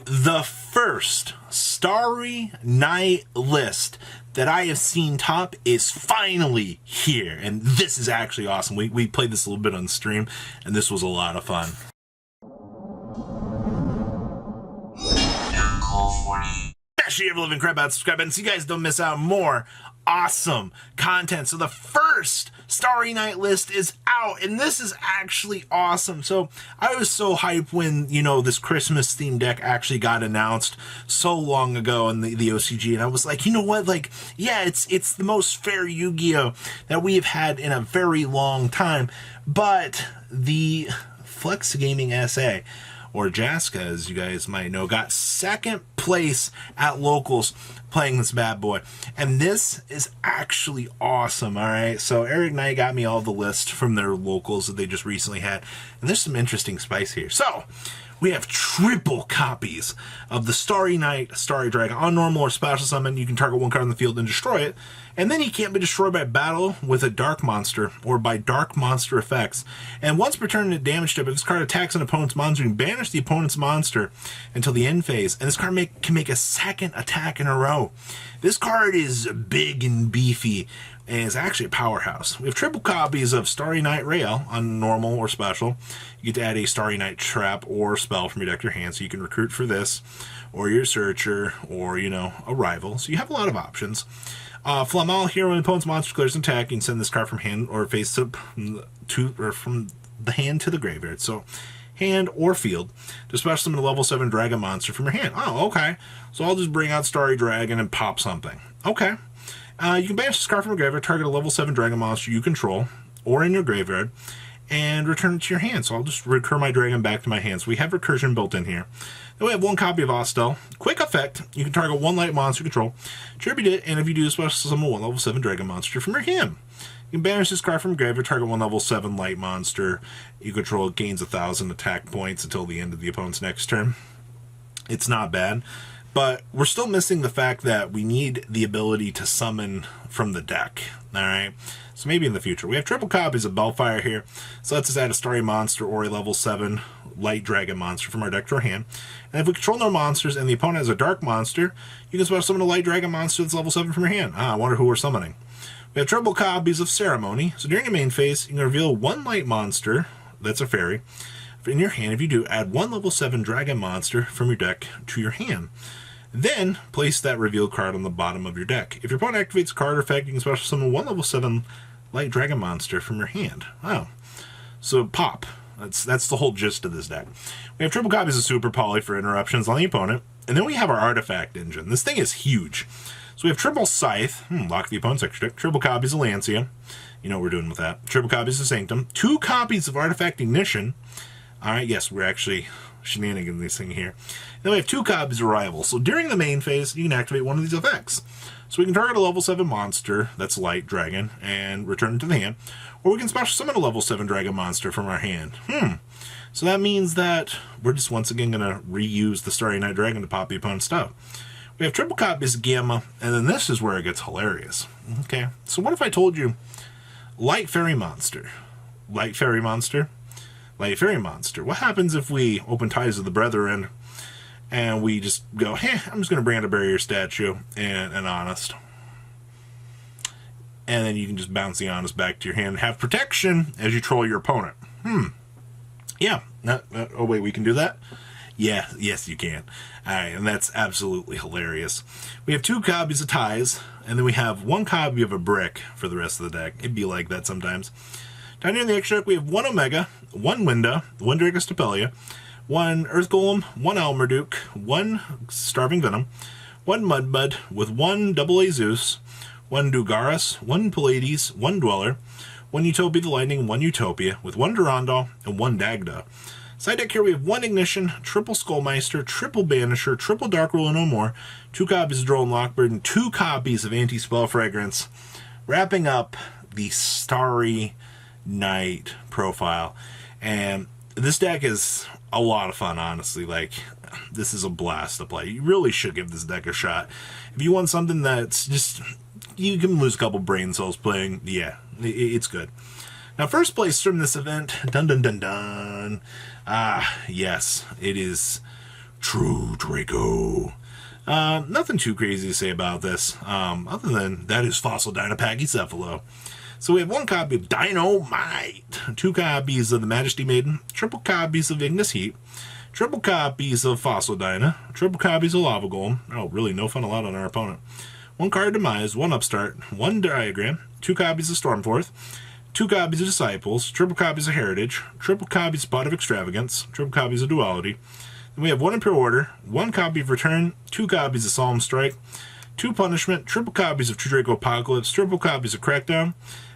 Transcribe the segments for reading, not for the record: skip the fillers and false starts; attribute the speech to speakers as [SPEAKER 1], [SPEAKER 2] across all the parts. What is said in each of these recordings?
[SPEAKER 1] the first Starry Night list that I have seen top is finally here, and this is actually awesome. We played this a little bit on stream, and this was a lot of fun. Make sure you have a living crap out, subscribe button so you guys don't miss out on more awesome content. So the first Starry Night list is out, and this is actually awesome. So I was so hyped when, this Christmas themed deck actually got announced so long ago in the OCG, and I was like, you know what, yeah, it's the most fair Yu-Gi-Oh that we have had in a very long time. But the Flex Gaming SA, or Jaska, as you guys might know, got second place at locals playing this bad boy. And this is actually awesome, all right? So Eric Knight got me all the list from their locals that they just recently had. And there's some interesting spice here. So we have triple copies of the Starry Night, Starry Dragon. On normal or special summon, you can target one card on the field and destroy it. And then he can't be destroyed by battle with a dark monster or by dark monster effects. And once per turn in a damage step, if this card attacks an opponent's monster, you can banish the opponent's monster until the end phase. And this card can make a second attack in a row. This card is big and beefy, and it's actually a powerhouse. We have triple copies of Starry Night Rail on normal or special. You get to add a Starry Night trap or spell from your deck to your hand, so you can recruit for this, or your searcher, or, a rival. So you have a lot of options. Flamal here, when the opponent's monster declares an attack, you can send this card from hand or face up or from the hand to the graveyard. So hand or field to special summon a level 7 dragon monster from your hand. Oh, okay. So I'll just bring out Starry Dragon and pop something. Okay. You can banish this card from your graveyard, target a level 7 dragon monster you control, or in your graveyard, and return it to your hand. So I'll just recur my dragon back to my hand. So we have recursion built in here. Then we have one copy of Ostel. Quick effect, you can target one light monster you control, tribute it, and if you do, special summon one level 7 dragon monster from your hand. You can banish this card from graveyard, target one level 7 light monster you control. It gains 1,000 attack points until the end of the opponent's next turn. It's not bad, but we're still missing the fact that we need the ability to summon from the deck. Alright, so maybe in the future. We have triple copies of Bellfire here, so let's just add a Starry Monster or a level 7 light dragon monster from our deck to our hand. And if we control no monsters and the opponent has a dark monster, you can special summon a light dragon monster that's level 7 from your hand. I wonder who we're summoning. We have triple copies of Ceremony. So during your main phase, you can reveal one light monster, that's a fairy, in your hand. If you do, add one level 7 dragon monster from your deck to your hand. Then, place that revealed card on the bottom of your deck. If your opponent activates a card or effect, you can special summon one level 7 light dragon monster from your hand. Oh. So, pop. That's the whole gist of this deck. We have triple copies of Super Poly for interruptions on the opponent. And then we have our artifact engine. This thing is huge. So we have triple Scythe, lock the opponent's extra deck, triple copies of Lancia, you know what we're doing with that, triple copies of Sanctum, 2 copies of Artifact Ignition. Alright, yes, we're actually shenanigan this thing here. Then we have 2 copies of Rival. So during the main phase, you can activate one of these effects. So we can target a level 7 monster, that's light dragon, and return it to the hand. Or we can special summon a level 7 dragon monster from our hand. So that means that we're just once again going to reuse the Starry Night Dragon to pop the opponent's stuff. We have triple copies of Gamma, and then this is where it gets hilarious. Okay, so what if I told you Light Fairy Monster? Light Fairy Monster? Light Fairy Monster. What happens if we open Ties of the Brethren and we just go, hey, I'm just going to bring out a Barrier Statue and an Honest. And then you can just bounce the Honest back to your hand and have protection as you troll your opponent. Yeah. Oh, wait, we can do that? Yeah, yes, you can. Alright, and that's absolutely hilarious. We have 2 copies of Ties, and then we have 1 copy of a Brick for the rest of the deck. It'd be like that sometimes. Down here in the extra deck, we have 1 Omega, 1 Winda, 1 Dracostapelia, 1 Earth Golem, 1 Elmerduke, 1 Starving Venom, 1 Mudbud, with 1 Double A Zeus, 1 Dugaris, 1 Pallades, 1 Dweller, 1 Utopia the Lightning, 1 Utopia, with 1 Durandal, and 1 Dagda. Side deck here we have 1 Ignition, triple Skullmeister, triple Banisher, triple Dark Ruler No More, 2 copies of Drone Lockbird, and 2 copies of Anti-Spell Fragrance, wrapping up the Starry Night profile. And this deck is a lot of fun, honestly. This is a blast to play. You really should give this deck a shot. If you want something that's just, you can lose a couple brain cells playing, yeah, it's good. Now, first place from this event, dun dun dun dun. Yes, it is True Draco. Nothing too crazy to say about this, other than that is Fossil Dynapachycephalo. So we have one copy of Dynamite, two copies of the Majesty Maiden, triple copies of Ignis Heat, triple copies of Fossil Dyna, triple copies of Lava Golem. Oh, really, no fun allowed on our opponent. One card Demise, one Upstart, one Diagram, two copies of Stormforth, two copies of Disciples, triple copies of Heritage, triple copies of Pot of Extravagance, triple copies of Duality. Then we have one Imperial Order, one copy of Return, two copies of Solemn Strike, two Punishment, triple copies of True Draco Apocalypse, triple copies of Crackdown,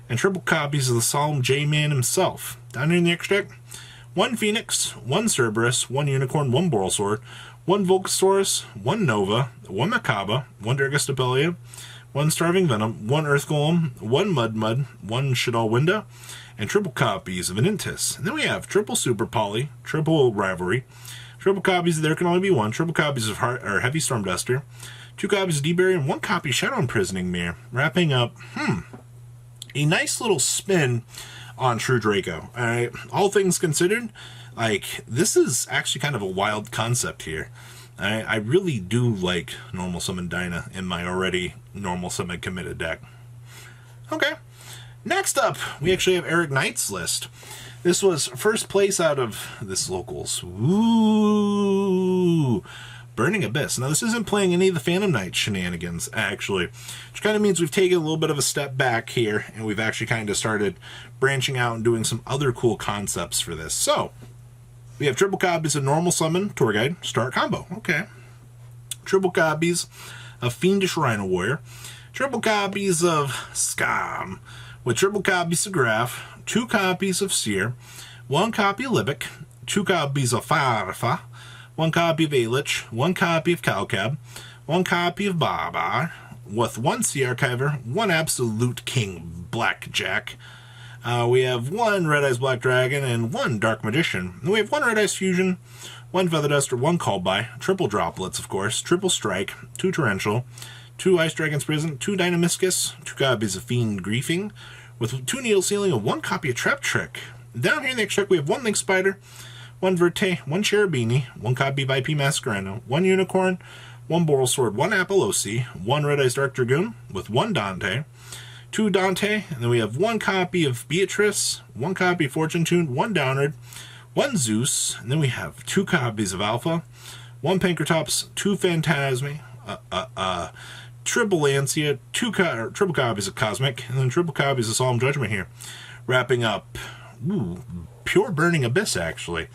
[SPEAKER 1] and triple copies of the Solemn J-Man himself. Down here in the extract, one Phoenix, one Cerberus, one Unicorn, one Boral Sword, one Volcasaurus, one Nova, one Makaba, one Durgastapelia, one Starving Venom, one Earth Golem, one Mud, one Shadal Winda, and triple copies of Anintis. And then we have triple Super Poly, triple Rivalry, triple copies of There Can Only Be One, triple copies of Heavy Storm Duster, two copies of D-Berry, and one copy of Shadow Imprisoning Mirror. Wrapping up, a nice little spin on True Draco. Alright, all things considered, like, this is actually kind of a wild concept here. I really do like Normal Summon Dyna in my already Normal Summon committed deck. Okay, next up, we actually have Eric Knight's list. This was first place out of this locals. Ooh, Burning Abyss. Now, this isn't playing any of the Phantom Knight shenanigans, actually, which kind of means we've taken a little bit of a step back here, and we've actually kind of started branching out and doing some other cool concepts for this. So, we have triple copies of Normal Summon, Tour Guide, Start Combo. Okay. Triple copies of Fiendish Rhino Warrior, triple copies of Scam, with triple copies of Graph, two copies of Seer, one copy of Libic, two copies of Farfa, one copy of Alich, one copy of Calcab, one copy of Baba, with one Sea Archiver, one Absolute King Blackjack. We have one Red Eyes Black Dragon and one Dark Magician. And we have one Red Eyes Fusion, one Feather Duster, one Called By, triple Droplets, of course, triple Strike, two Torrential, two Ice Dragon's Prison, two Dynamiscus, two copies of Fiend Griefing, with two Needle Sealing and one copy of Trap Trick. Down here in the extract, we have one Link Spider, one Verte, one Cherubini, one copy of IP Masquerano, one Unicorn, one Boral Sword, one Apollosi, one Red Eyes Dark Dragoon, with one Dante, two Dante, and then we have one copy of Beatrice, one copy of Fortune Tune, one Downard, one Zeus, and then we have two copies of Alpha, one Pankratops, two Phantasme, triple Lancia, triple copies of Cosmic, and then triple copies of Solemn Judgment here. Wrapping up, Pure Burning Abyss, actually.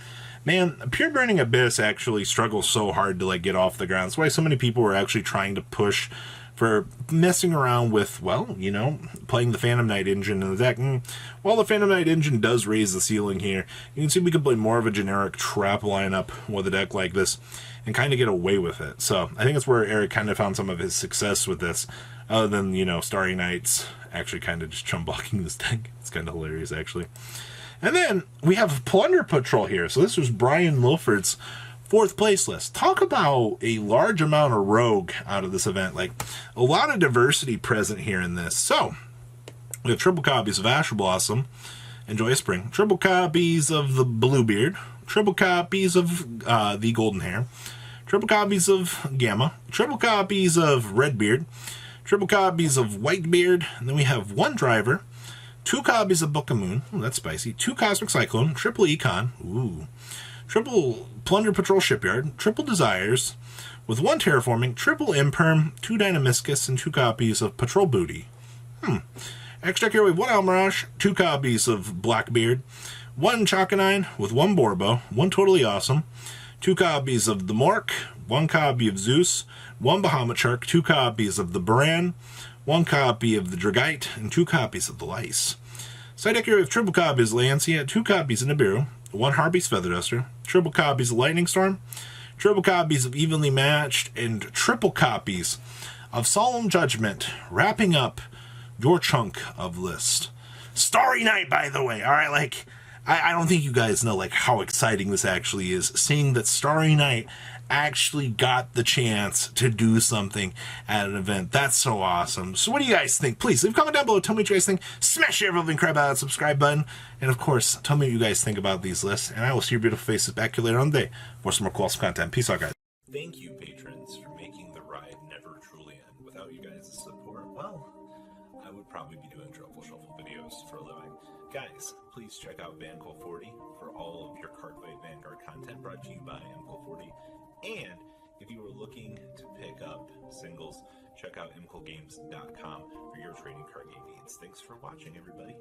[SPEAKER 1] Man, Pure Burning Abyss actually struggles so hard to, like, get off the ground. That's why so many people were actually trying to push for messing around with, well, you know, playing the Phantom Knight engine in the deck. And while the Phantom Knight engine does raise the ceiling here, you can see we could play more of a generic trap lineup with a deck like this and kind of get away with it. So I think that's where Eric kind of found some of his success with this, other than, you know, Starry Nights actually kind of just chum blocking this deck. It's kind of hilarious, actually. And then we have Plunder Patrol here. So this was Brian Milford's fourth place list. Talk about a large amount of rogue out of this event. Like, a lot of diversity present here in this. So, we have triple copies of Asher Blossom, Enjoy Spring, triple copies of the Bluebeard, triple copies of the Golden Hair, triple copies of Gamma, triple copies of Redbeard, triple copies of Whitebeard, and then we have one Driver, two copies of Book of Moon, ooh, that's spicy, two Cosmic Cyclone, triple Econ, ooh, triple Plunder Patrol Shipyard, triple Desires, with one Terraforming, triple Imperm, two Dynamiscus, and two copies of Patrol Booty. Extra here we have one Almirage, two copies of Blackbeard, one Chakanine with one Borbo, one Totally Awesome, two copies of the Mork, one copy of Zeus, one Bahamut Shark, two copies of the Baran, one copy of the Dragite, and two copies of the Lice. Side deck here we have triple copies of Lancia, two copies of Nibiru, one Harpy's Feather Duster, triple copies of Lightning Storm, triple copies of Evenly Matched, and triple copies of Solemn Judgment, wrapping up your chunk of list. Starry Night, by the way. All right, like, I don't think you guys know, like, how exciting this actually is, seeing that Starry Night actually got the chance to do something at an event. That's so awesome. So what do you guys think? Please leave a comment down below. Tell me what you guys think. Smash the ever-loving crap out of that subscribe button. And of course, tell me what you guys think about these lists. And I will see your beautiful faces back here later on the day for some more cool awesome content. Peace out, guys. Thank you, patrons, for making the ride never truly end. Without you guys' support, well, I would probably be doing Truffle Shuffle videos for a living. Guys, please check out VanCo40 for all of your Cardfight Vanguard content brought to you by MCO40. And if you are looking to pick up singles, check out mcogames.com for your trading card game needs. Thanks for watching, everybody.